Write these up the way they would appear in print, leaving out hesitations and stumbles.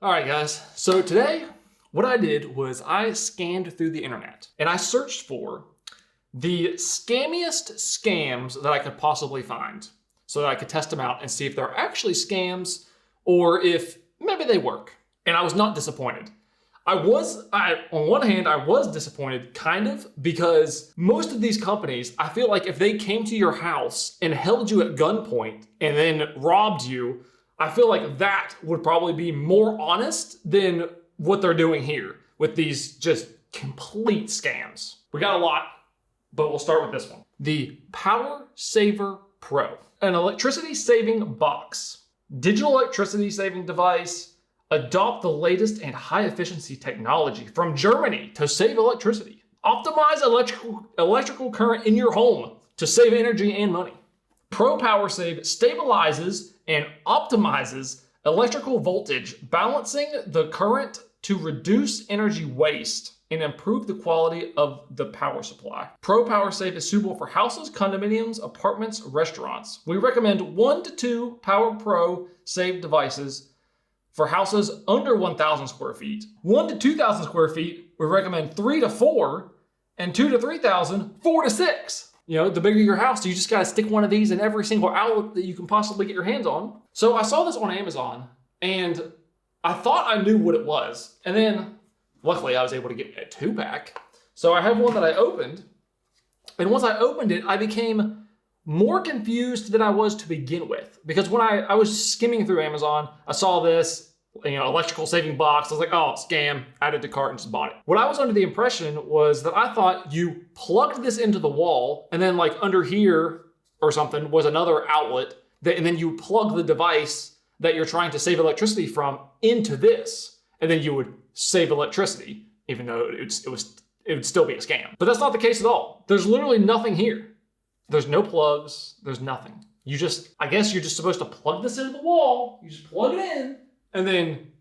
All right, guys. So today, what I did was I scanned through the internet and I searched for the scammiest scams that I could possibly find so that I could test them out and see if they're actually scams or if maybe they work. And I was not disappointed. On one hand, I was disappointed kind of because most of these companies, I feel like if they came to your house and held you at gunpoint and then robbed you, I feel like that would probably be more honest than what they're doing here with these just complete scams. We got a lot, but we'll start with this one. The Power Saver Pro, an electricity saving box, digital electricity saving device, adopt the latest and high efficiency technology from Germany to save electricity. Optimize electrical current in your home to save energy and money. Pro Power Save stabilizes and optimizes electrical voltage, balancing the current to reduce energy waste and improve the quality of the power supply. Pro Power Save is suitable for houses, condominiums, apartments, restaurants. We recommend 1 to 2 Power Pro Save devices for houses under 1,000 square feet. 1 to 2,000 square feet, we recommend 3 to 4, and 2 to 3,000, 4 to 6. You know, the bigger your house, you just gotta stick one of these in every single outlet that you can possibly get your hands on. So I saw this on Amazon, and I thought I knew what it was. And then, luckily, I was able to get a 2-pack. So I have one that I opened, and once I opened it, I became more confused than I was to begin with. Because when I was skimming through Amazon, I saw this, electrical saving box. I was like, oh, scam, added to cart and just bought it. What I was under the impression was that I thought you plugged this into the wall and then like under here or something was another outlet and then you plug the device that you're trying to save electricity from into this and then you would save electricity even though it would still be a scam. But that's not the case at all. There's literally nothing here. There's no plugs, there's nothing. I guess you're just supposed to plug this into the wall, you just plug it in, and then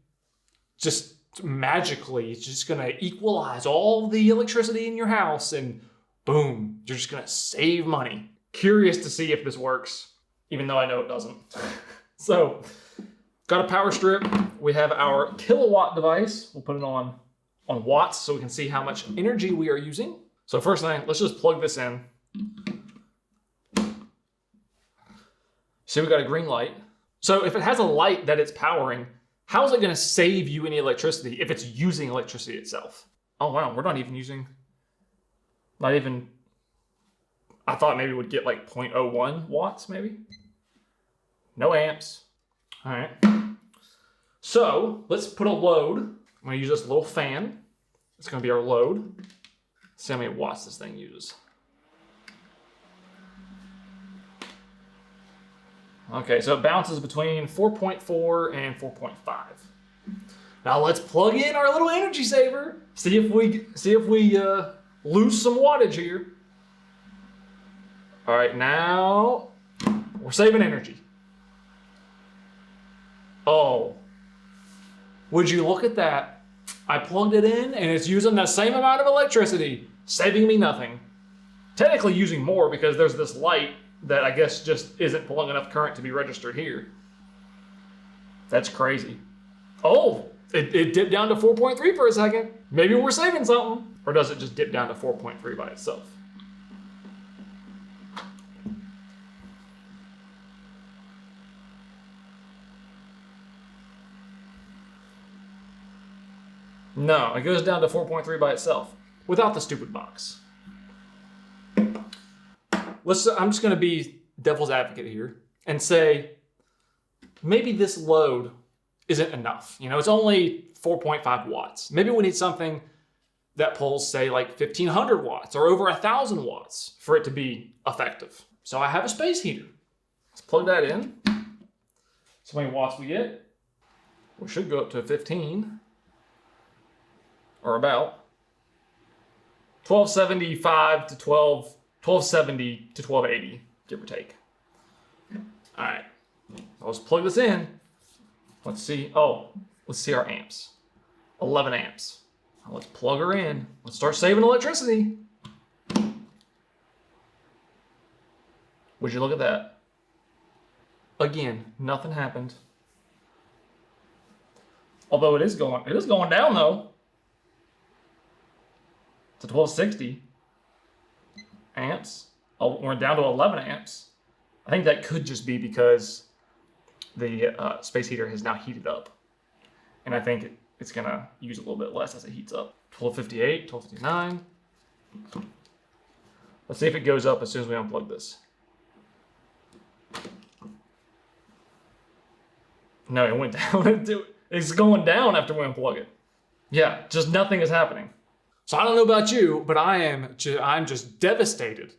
just magically, it's just gonna equalize all the electricity in your house and boom, you're just gonna save money. Curious to see if this works, even though I know it doesn't. So, got a power strip. We have our kilowatt device. We'll put it on watts so we can see how much energy we are using. So first thing, let's just plug this in. See, we got a green light. So if it has a light that it's powering, how is it going to save you any electricity if it's using electricity itself? Oh, wow, we're not even I thought maybe we'd get like 0.01 watts maybe. No amps. All right. So let's put a load. I'm going to use this little fan. It's going to be our load. Let's see how many watts this thing uses. Okay, so it bounces between 4.4 and 4.5. Now let's plug in our little energy saver. See if we lose some wattage here. All right, now we're saving energy. Oh, would you look at that? I plugged it in and it's using the same amount of electricity, saving me nothing. Technically using more because there's this light that I guess just isn't pulling enough current to be registered here. That's crazy. Oh, it dipped down to 4.3 for a second. Maybe we're saving something. Or does it just dip down to 4.3 by itself? No, it goes down to 4.3 by itself without the stupid box. I'm just going to be devil's advocate here and say maybe this load isn't enough. It's only 4.5 watts. Maybe we need something that pulls, say, like 1,500 watts or over 1,000 watts for it to be effective. So I have a space heater. Let's plug that in. So how many watts we get? We should go up to 15 or about 1275 to 1270 to 1280, give or take. All right, let's plug this in. Let's see our amps. 11 amps. Now let's plug her in. Let's start saving electricity. Would you look at that? Again, nothing happened. Although it is going down though. To 1260 amps. Oh, we're down to 11 amps. I think that could just be because the space heater has now heated up. And I think it's gonna use a little bit less as it heats up. 1258, 1259. Let's see if it goes up as soon as we unplug this. No, it went down. It's going down after we unplug it. Yeah, just nothing is happening. So I don't know about you, but I'm just devastated.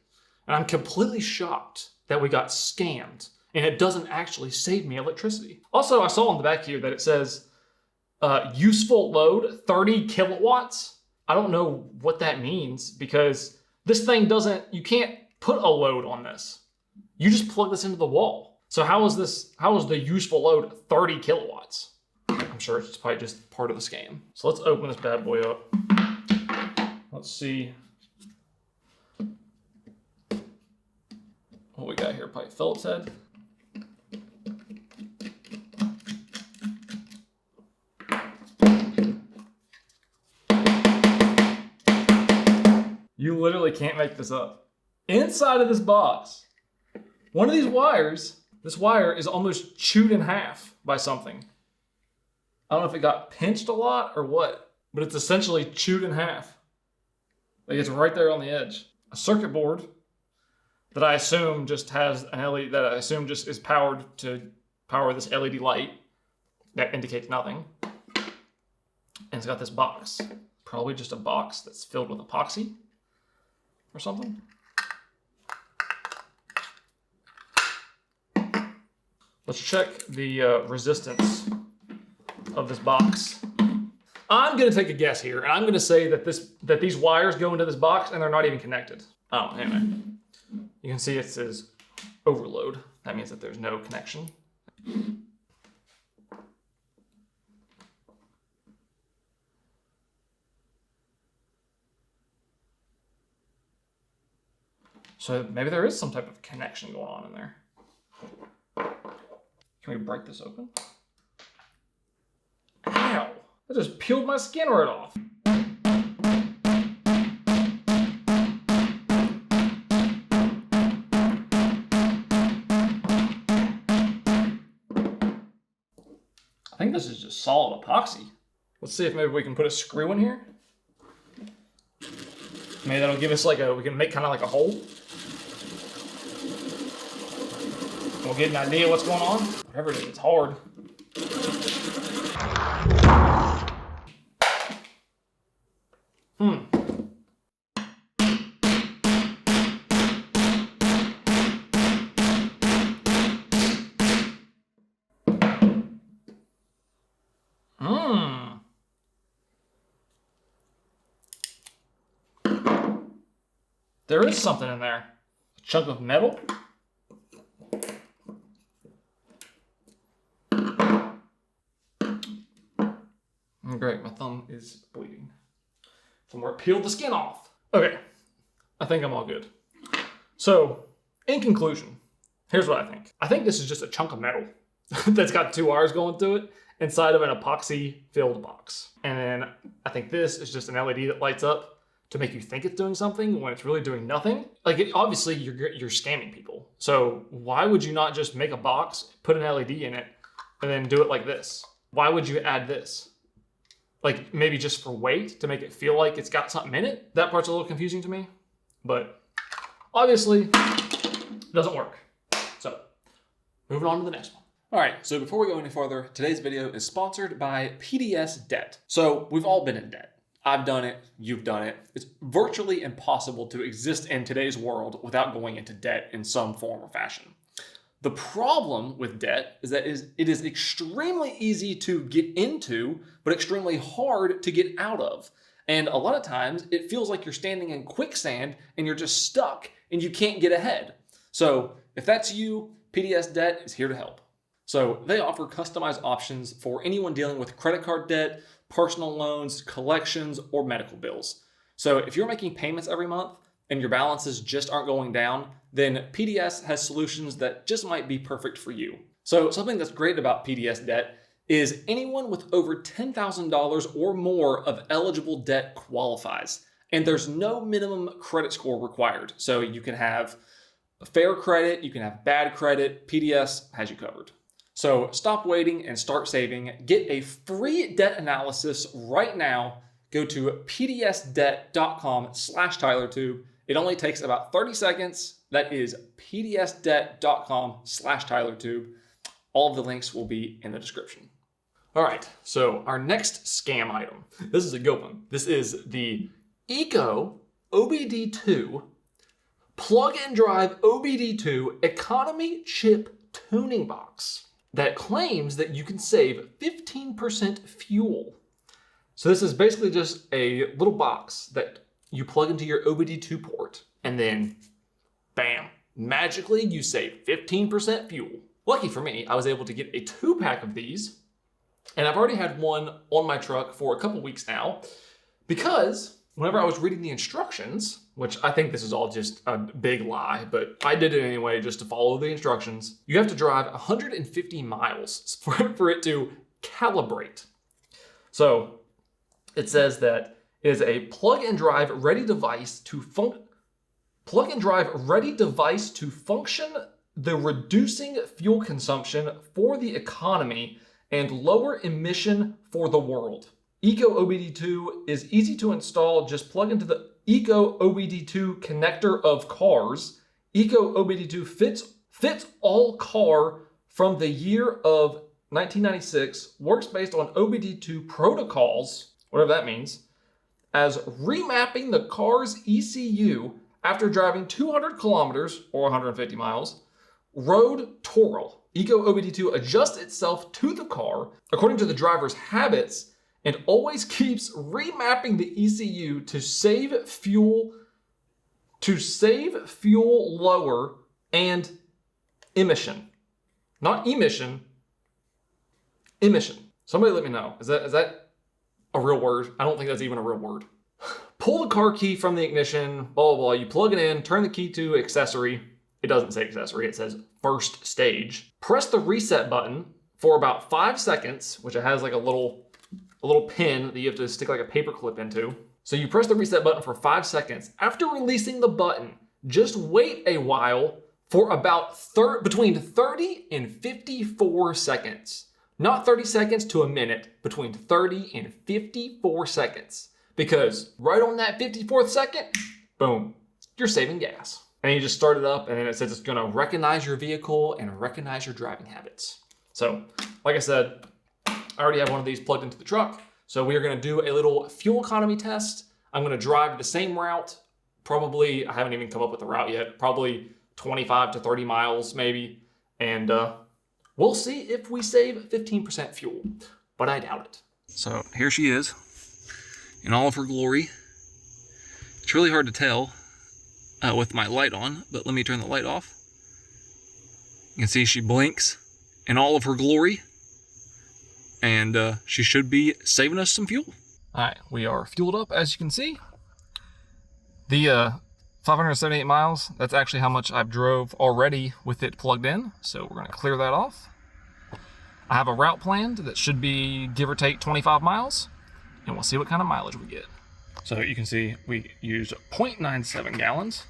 And I'm completely shocked that we got scammed and it doesn't actually save me electricity. Also, I saw on the back here that it says useful load 30 kilowatts. I don't know what that means because this thing you can't put a load on this. You just plug this into the wall. So how is the useful load 30 kilowatts? I'm sure it's probably just part of the scam. So let's open this bad boy up. Let's see what we got here. Probably Phillips head. You literally can't make this up. Inside of this box, one of these wires, this wire is almost chewed in half by something. I don't know if it got pinched a lot or what, but it's essentially chewed in half. Like it's right there on the edge. A circuit board that I assume just has an LED, that I assume just is powered to power this LED light that indicates nothing. And it's got this box. Probably just a box that's filled with epoxy or something. Let's check the resistance of this box. I'm gonna take a guess here, and I'm gonna say that these wires go into this box and they're not even connected. Oh, anyway. You can see it says overload. That means that there's no connection. So maybe there is some type of connection going on in there. Can we break this open? Ow! That just peeled my skin right off. I think this is just solid epoxy. Let's see if maybe we can put a screw in here. Maybe that'll give us we can make kind of like a hole. We'll get an idea what's going on. Whatever it is, it's hard. There is something in there. A chunk of metal. Great, my thumb is bleeding from where it peeled the skin off. Okay, I think I'm all good. So, in conclusion, here's what I think. I think this is just a chunk of metal that's got two wires going through it inside of an epoxy-filled box. And then I think this is just an LED that lights up to make you think it's doing something when it's really doing nothing. Obviously, you're scamming people. So why would you not just make a box, put an LED in it, and then do it like this? Why would you add this? Maybe just for weight to make it feel like it's got something in it? That part's a little confusing to me, but obviously it doesn't work. So moving on to the next one. All right, so before we go any further, today's video is sponsored by PDS Debt. So we've all been in debt. I've done it, you've done it. It's virtually impossible to exist in today's world without going into debt in some form or fashion. The problem with debt is that it is extremely easy to get into, but extremely hard to get out of. And a lot of times it feels like you're standing in quicksand and you're just stuck and you can't get ahead. So if that's you, PDS Debt is here to help. So they offer customized options for anyone dealing with credit card debt, personal loans, collections, or medical bills. So if you're making payments every month and your balances just aren't going down, then PDS has solutions that just might be perfect for you. So something that's great about PDS Debt is anyone with over $10,000 or more of eligible debt qualifies. And there's no minimum credit score required. So you can have fair credit, you can have bad credit, PDS has you covered. So stop waiting and start saving. Get a free debt analysis right now. Go to pdsdebt.com/TylerTube. It only takes about 30 seconds. That is pdsdebt.com/TylerTube. All of the links will be in the description. All right, so our next scam item. This is a good one. This is the Eco OBD2 plug-in drive OBD2 economy chip tuning box that claims that you can save 15% fuel. So this is basically just a little box that you plug into your OBD2 port, and then bam, magically you save 15% fuel. Lucky for me, I was able to get a 2-pack of these, and I've already had one on my truck for a couple weeks now, because whenever I was reading the instructions, which I think this is all just a big lie, but I did it anyway just to follow the instructions, you have to drive 150 miles for it to calibrate. So it says that it is a plug-in drive ready device to function the reducing fuel consumption for the economy and lower emission for the world. Eco OBD2 is easy to install. Just plug into the Eco OBD2 connector of cars. Eco OBD2 fits all car from the year of 1996, works based on OBD2 protocols, whatever that means, as remapping the car's ECU after driving 200 kilometers or 150 miles, road Toral. Eco OBD2 adjusts itself to the car according to the driver's habits and always keeps remapping the ECU to save fuel lower and emission. Not emission, emission. Somebody let me know. Is that a real word? I don't think that's even a real word. Pull the car key from the ignition, blah, blah, blah. You plug it in, turn the key to accessory. It doesn't say accessory, it says first stage. Press the reset button for about 5 seconds, which it has like a little pin that you have to stick like a paper clip into. So you press the reset button for 5 seconds. After releasing the button, just wait a while for about between 30 and 54 seconds. Not 30 seconds to a minute, between 30 and 54 seconds. Because right on that 54th second, boom, you're saving gas. And you just start it up, and then it says it's gonna recognize your vehicle and recognize your driving habits. So, like I said, I already have one of these plugged into the truck. So we are gonna do a little fuel economy test. I'm gonna drive the same route. Probably, I haven't even come up with the route yet. Probably 25 to 30 miles maybe. And we'll see if we save 15% fuel, but I doubt it. So here she is in all of her glory. It's really hard to tell with my light on, but let me turn the light off. You can see she blinks in all of her glory, and she should be saving us some fuel. All right, we are fueled up, as you can see. The 578 miles, that's actually how much I've drove already with it plugged in, so we're gonna clear that off. I have a route planned that should be give or take 25 miles, and we'll see what kind of mileage we get. So you can see we used 0.97 gallons.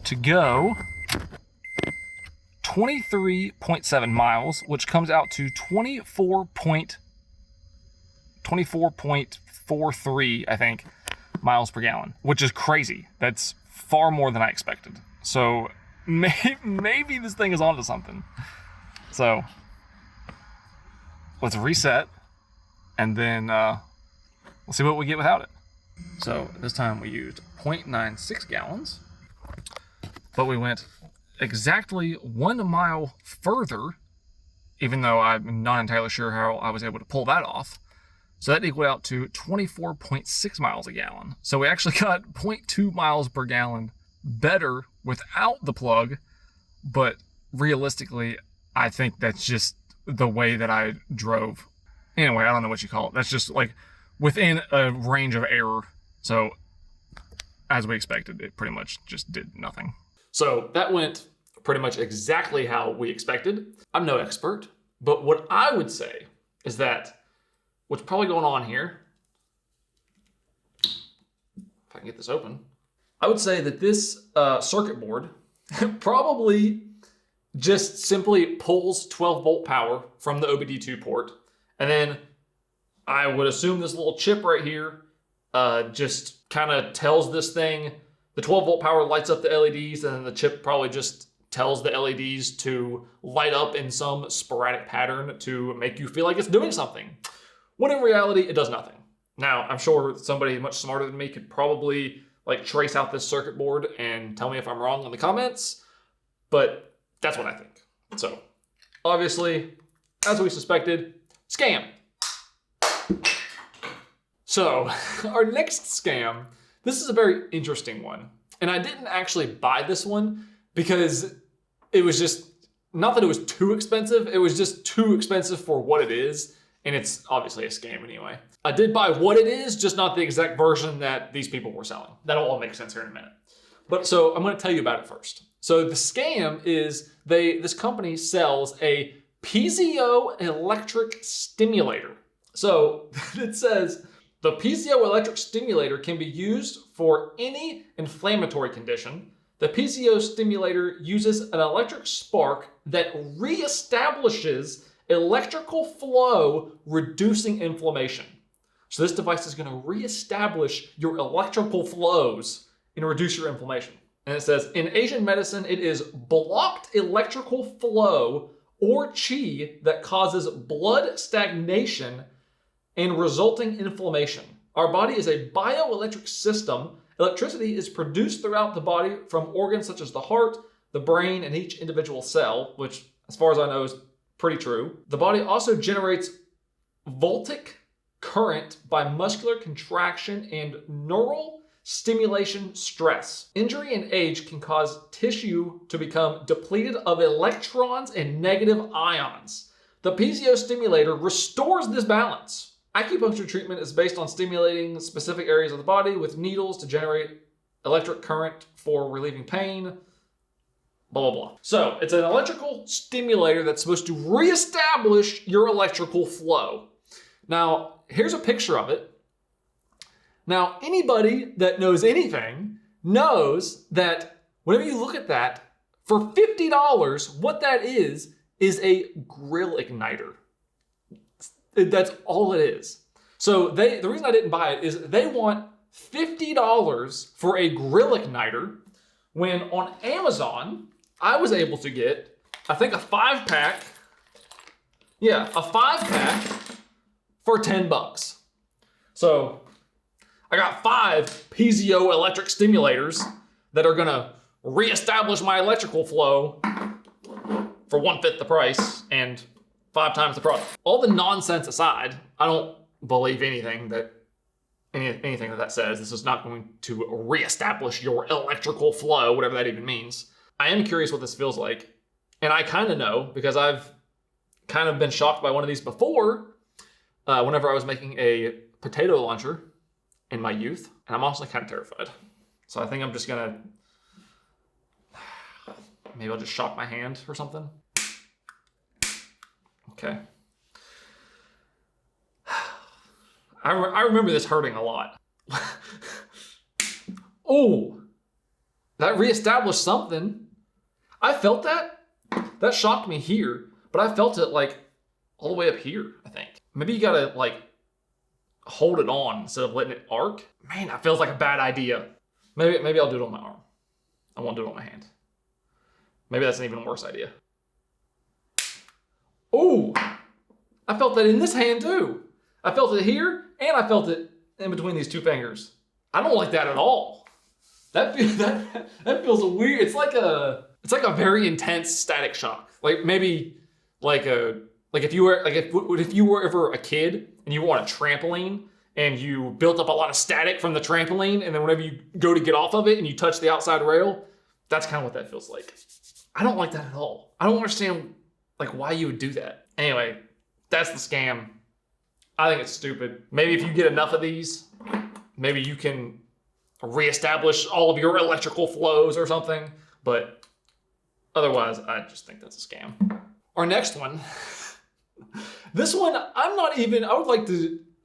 To go 23.7 miles, which comes out to 24.43, I think, miles per gallon, which is crazy. That's far more than I expected. So maybe this thing is onto something. So let's reset, and then we'll see what we get without it. So this time we used 0.96 gallons, but we went exactly 1 mile further, even though I'm not entirely sure how I was able to pull that off. So that equaled out to 24.6 miles a gallon. So we actually got 0.2 miles per gallon better without the plug, but realistically, I think that's just the way that I drove. Anyway, I don't know what you call it. That's just like within a range of error. So as we expected, it pretty much just did nothing. So that went pretty much exactly how we expected. I'm no expert, but what I would say is that what's probably going on here, if I can get this open, I would say that this circuit board probably just simply pulls 12 volt power from the OBD2 port. And then I would assume this little chip right here just kind of tells this thing, the 12 volt power lights up the LEDs, and then the chip probably just tells the LEDs to light up in some sporadic pattern to make you feel like it's doing something. When in reality, it does nothing. Now, I'm sure somebody much smarter than me could probably like trace out this circuit board and tell me if I'm wrong in the comments, but that's what I think. So, obviously, as we suspected, scam. So, our next scam, this is a very interesting one. And I didn't actually buy this one because it was just, not that it was too expensive, it was just too expensive for what it is. And it's obviously a scam anyway. I did buy what it is, just not the exact version that these people were selling. That'll all make sense here in a minute. But so I'm gonna tell you about it first. So the scam is this company sells a piezoelectric stimulator. So it says, the piezoelectric stimulator can be used for any inflammatory condition. The piezo stimulator uses an electric spark that reestablishes electrical flow, reducing inflammation. So this device is going to reestablish your electrical flows and reduce your inflammation. And it says, in Asian medicine, it is blocked electrical flow or qi that causes blood stagnation and resulting inflammation. Our body is a bioelectric system. Electricity is produced throughout the body from organs such as the heart, the brain, and each individual cell, which, as far as I know, is pretty true. The body also generates voltic current by muscular contraction and neural stimulation stress. Injury and age can cause tissue to become depleted of electrons and negative ions. The piezo stimulator restores this balance. Acupuncture treatment is based on stimulating specific areas of the body with needles to generate electric current for relieving pain. Blah, blah, blah. So it's an electrical stimulator that's supposed to reestablish your electrical flow. Now, here's a picture of it. Now, anybody that knows anything knows that whenever you look at that, for $50, what that is a grill igniter. That's all it is. So the reason I didn't buy it is they want $50 for a grill igniter, when on Amazon, I was able to get, I think, a 5-pack. Yeah, a 5-pack for $10. So I got 5 piezoelectric stimulators that are gonna reestablish my electrical flow for 1/5 the price and 5 times the product. All the nonsense aside, I don't believe anything that says. This is not going to reestablish your electrical flow, whatever that even means. I am curious what this feels like. And I kind of know because I've kind of been shocked by one of these before whenever I was making a potato launcher in my youth. And I'm honestly kind of terrified. So I think I'm just gonna, maybe I'll just shock my hand or something. Okay. I remember this hurting a lot. Oh, that reestablished something. I felt that. That shocked me here, but I felt it like all the way up here, I think. Maybe you gotta like hold it on instead of letting it arc. Man, that feels like a bad idea. Maybe I'll do it on my arm. I won't do it on my hand. Maybe that's an even worse idea. Oh, I felt that in this hand too. I felt it here, and I felt it in between these 2 fingers. I don't like that at all. That feels weird. It's like a very intense static shock. Like maybe if you were ever a kid and you were on a trampoline and you built up a lot of static from the trampoline, and then whenever you go to get off of it and you touch the outside rail, that's kind of what that feels like. I don't like that at all. I don't understand like why you would do that. Anyway, that's the scam. I think it's stupid. Maybe if you get enough of these, maybe you can reestablish all of your electrical flows or something. But otherwise, I just think that's a scam. Our next one. This one, I would like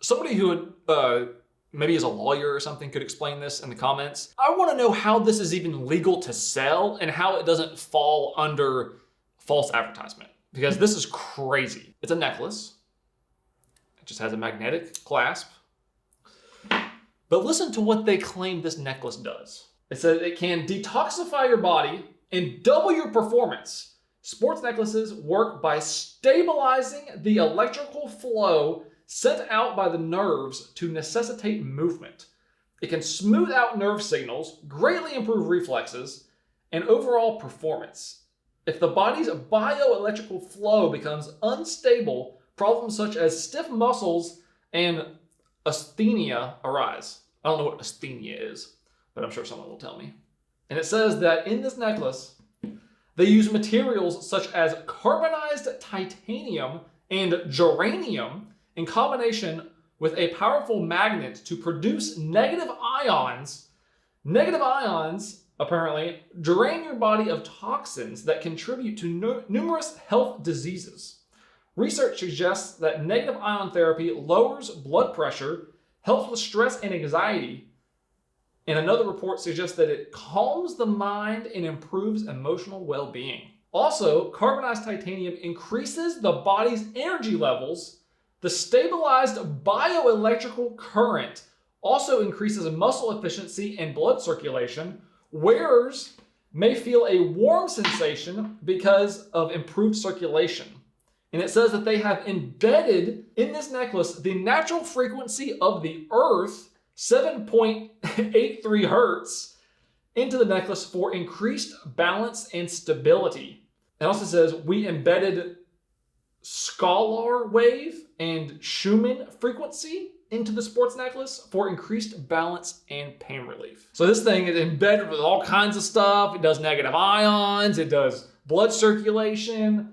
somebody who would, maybe is a lawyer or something could explain this in the comments. I want to know how this is even legal to sell and how it doesn't fall under false advertisement, because this is crazy. It's a necklace. It just has a magnetic clasp. But listen to what they claim this necklace does. It says it can detoxify your body and double your performance. Sports necklaces work by stabilizing the electrical flow sent out by the nerves to necessitate movement. It can smooth out nerve signals, greatly improve reflexes, and overall performance. If the body's bioelectrical flow becomes unstable, problems such as stiff muscles and asthenia arise. I don't know what asthenia is, but I'm sure someone will tell me. And it says that in this necklace, they use materials such as carbonized titanium and geranium in combination with a powerful magnet to produce negative ions. Negative ions, apparently, drain your body of toxins that contribute to numerous health diseases. Research suggests that negative ion therapy lowers blood pressure, helps with stress and anxiety, and another report suggests that it calms the mind and improves emotional well-being. Also, carbonized titanium increases the body's energy levels. The stabilized bioelectrical current also increases muscle efficiency and blood circulation. Wearers may feel a warm sensation because of improved circulation. And it says that they have embedded in this necklace the natural frequency of the Earth, 7.83 hertz, into the necklace for increased balance and stability. It also says we embedded scalar wave and Schumann frequency into the sports necklace for increased balance and pain relief. So this thing is embedded with all kinds of stuff. It does negative ions, it does blood circulation.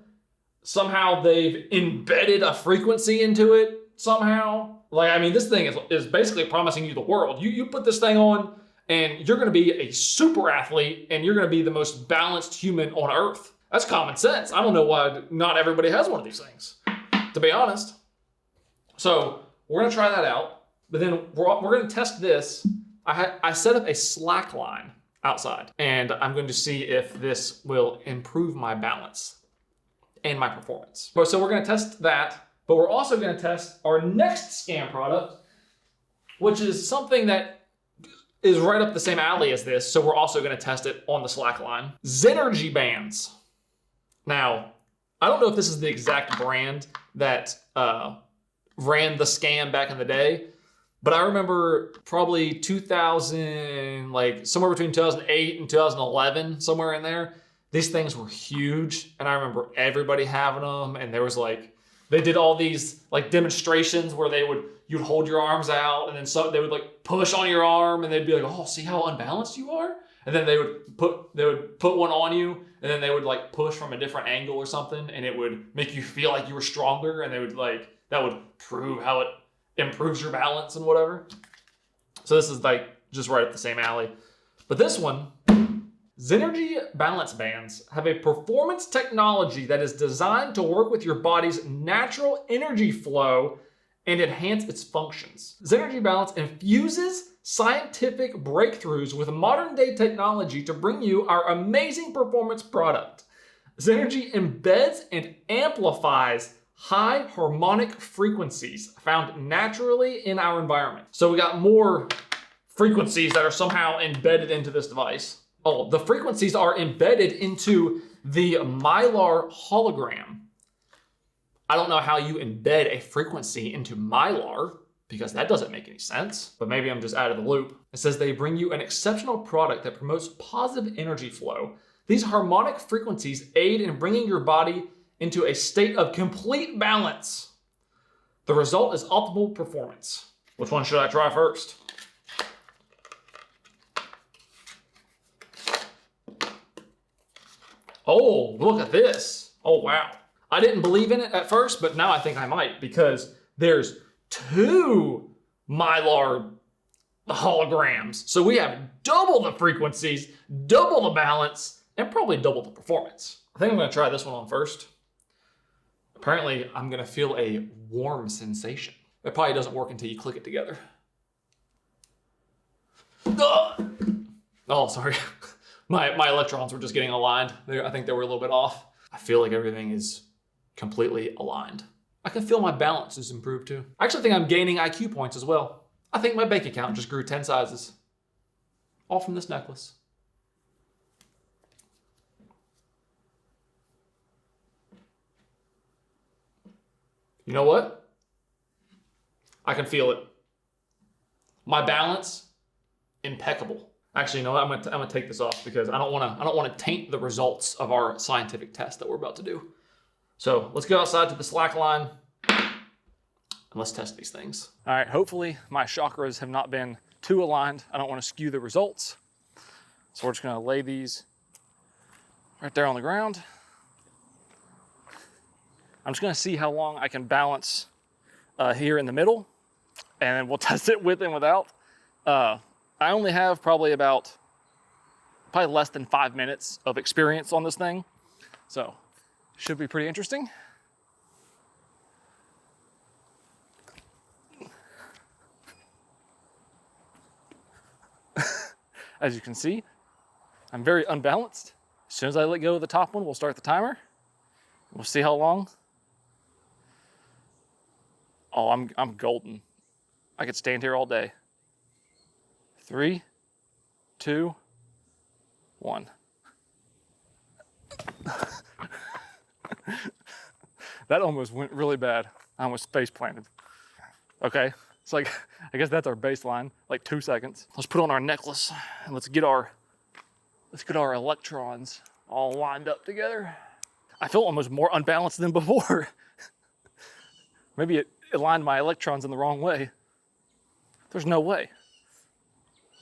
Somehow they've embedded a frequency into it somehow. Like, I mean, this thing is basically promising you the world. You put this thing on and you're gonna be a super athlete and you're gonna be the most balanced human on earth. That's common sense. I don't know why not everybody has one of these things, to be honest. So we're gonna try that out, but then we're gonna test this. I set up a Slackline outside and I'm going to see if this will improve my balance and my performance. So we're gonna test that, but we're also gonna test our next scam product, which is something that is right up the same alley as this. So we're also gonna test it on the Slackline. Zenergy bands. Now, I don't know if this is the exact brand that ran the scam back in the day, but I remember probably 2000, like somewhere between 2008 and 2011, somewhere in there, these things were huge. And I remember everybody having them. And there was like, they did all these like demonstrations where you'd hold your arms out and then they would like push on your arm and they'd be like, oh, see how unbalanced you are? And then they would put one on you and then they would like push from a different angle or something and it would make you feel like you were stronger and that would prove how it improves your balance and whatever. So this is like just right up the same alley. But this one, Zenergy balance bands have a performance technology that is designed to work with your body's natural energy flow and enhance its functions. Zenergy balance infuses scientific breakthroughs with modern day technology to bring you our amazing performance product. Zenergy embeds and amplifies high harmonic frequencies found naturally in our environment. So we got more frequencies that are somehow embedded into this device. Oh, the frequencies are embedded into the Mylar hologram. I don't know how you embed a frequency into Mylar because that doesn't make any sense, but maybe I'm just out of the loop. It says they bring you an exceptional product that promotes positive energy flow. These harmonic frequencies aid in bringing your body into a state of complete balance. The result is optimal performance. Which one should I try first? Oh, look at this. Oh, wow. I didn't believe in it at first, but now I think I might because there's two Mylar the holograms. So we have double the frequencies, double the balance, and probably double the performance. I think I'm gonna try this one on first. Apparently, I'm gonna feel a warm sensation. It probably doesn't work until you click it together. Oh, sorry. My electrons were just getting aligned. I think they were a little bit off. I feel like everything is completely aligned. I can feel my balance is improved too. I actually think I'm gaining IQ points as well. I think my bank account just grew 10 sizes. All from this necklace. You know what? I can feel it. My balance, impeccable. Actually, you know what? I'm gonna take this off because I don't wanna taint the results of our scientific test that we're about to do. So let's go outside to the Slackline and let's test these things. All right, hopefully my chakras have not been too aligned. I don't want to skew the results. So we're just gonna lay these right there on the ground. I'm just gonna see how long I can balance here in the middle, and then we'll test it with and without. I only have probably less than 5 minutes of experience on this thing. So should be pretty interesting. As you can see, I'm very unbalanced. As soon as I let go of the top one, we'll start the timer. We'll see how long. Oh, I'm golden. I could stand here all day. 3, 2, 1. That almost went really bad. I almost face planted. Okay, it's like, I guess that's our baseline, like 2 seconds. Let's put on our necklace and let's get our electrons all lined up together. I feel almost more unbalanced than before. Maybe it aligned my electrons in the wrong way. There's no way.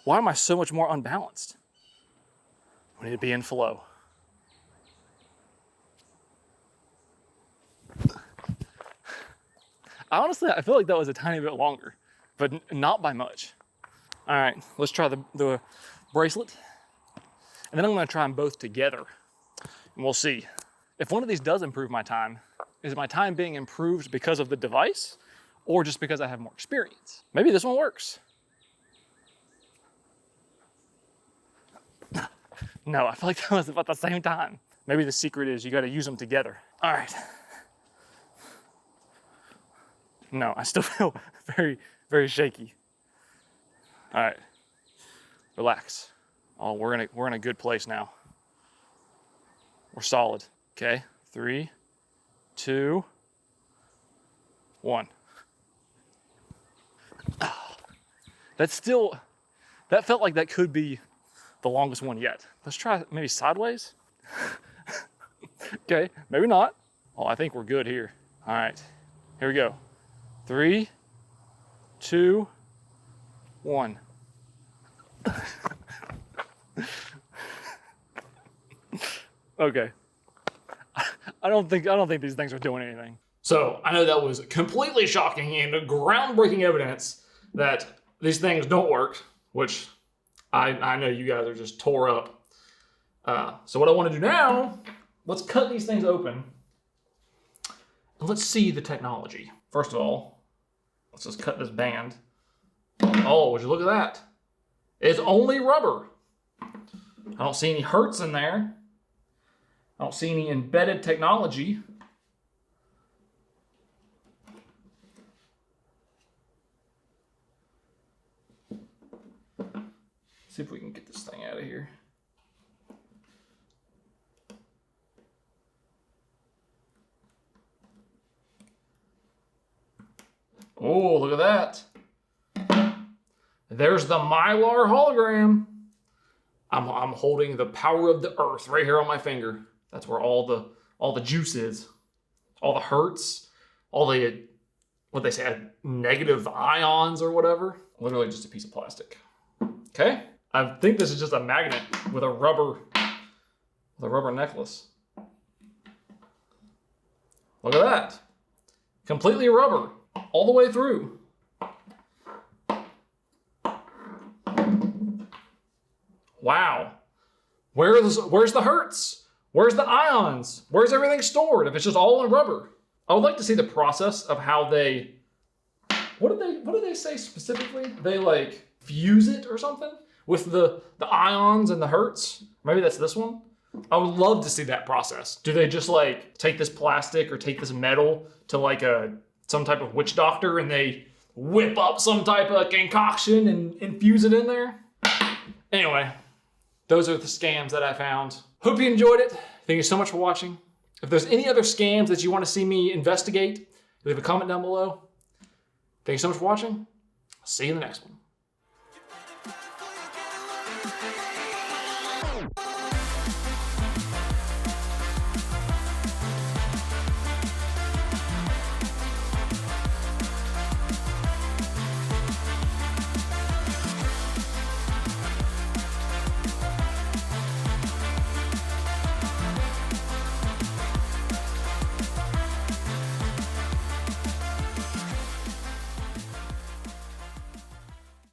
Why am I so much more unbalanced? We need to be in flow. I feel like that was a tiny bit longer, but not by much. All right, let's try the bracelet. And then I'm gonna try them both together, and we'll see. If one of these does improve my time, is my time being improved because of the device, or just because I have more experience? Maybe this one works. No, I feel like that was about the same time. Maybe the secret is you gotta use them together. All right. No, I still feel very, very shaky. All right, relax. Oh, we're in a good place now. We're solid. Okay, 3, 2, 1. That felt like that could be the longest one yet. Let's try maybe sideways. Okay, maybe not. Oh, I think we're good here. All right, here we go. 3, 2, 1. Okay. I don't think these things are doing anything. So I know that was completely shocking and groundbreaking evidence that these things don't work, which I know you guys are just tore up. So what I want to do now, let's cut these things open and let's see the technology. First of all, let's just cut this band. Oh, would you look at that? It's only rubber. I don't see any hertz in there. I don't see any embedded technology. See if we can get this thing out of here. Oh, look at that. There's the Mylar hologram. I'm holding the power of the earth right here on my finger. That's where all the juice is. All the hertz, all the, what they say, negative ions or whatever. Literally just a piece of plastic. Okay? I think this is just a magnet with a rubber necklace. Look at that. Completely rubber, all the way through. Wow. Where's the hertz? Where's the ions? Where's everything stored if it's just all in rubber? I would like to see the process of how they, what did they say specifically? They like fuse it or something with the ions and the hertz? Maybe that's this one. I would love to see that process. Do they just like take this plastic or take this metal to like some type of witch doctor and they whip up some type of concoction and infuse it in there? Anyway, those are the scams that I found. Hope you enjoyed it. Thank you so much for watching. If there's any other scams that you want to see me investigate, leave a comment down below. Thank you so much for watching. I'll see you in the next one.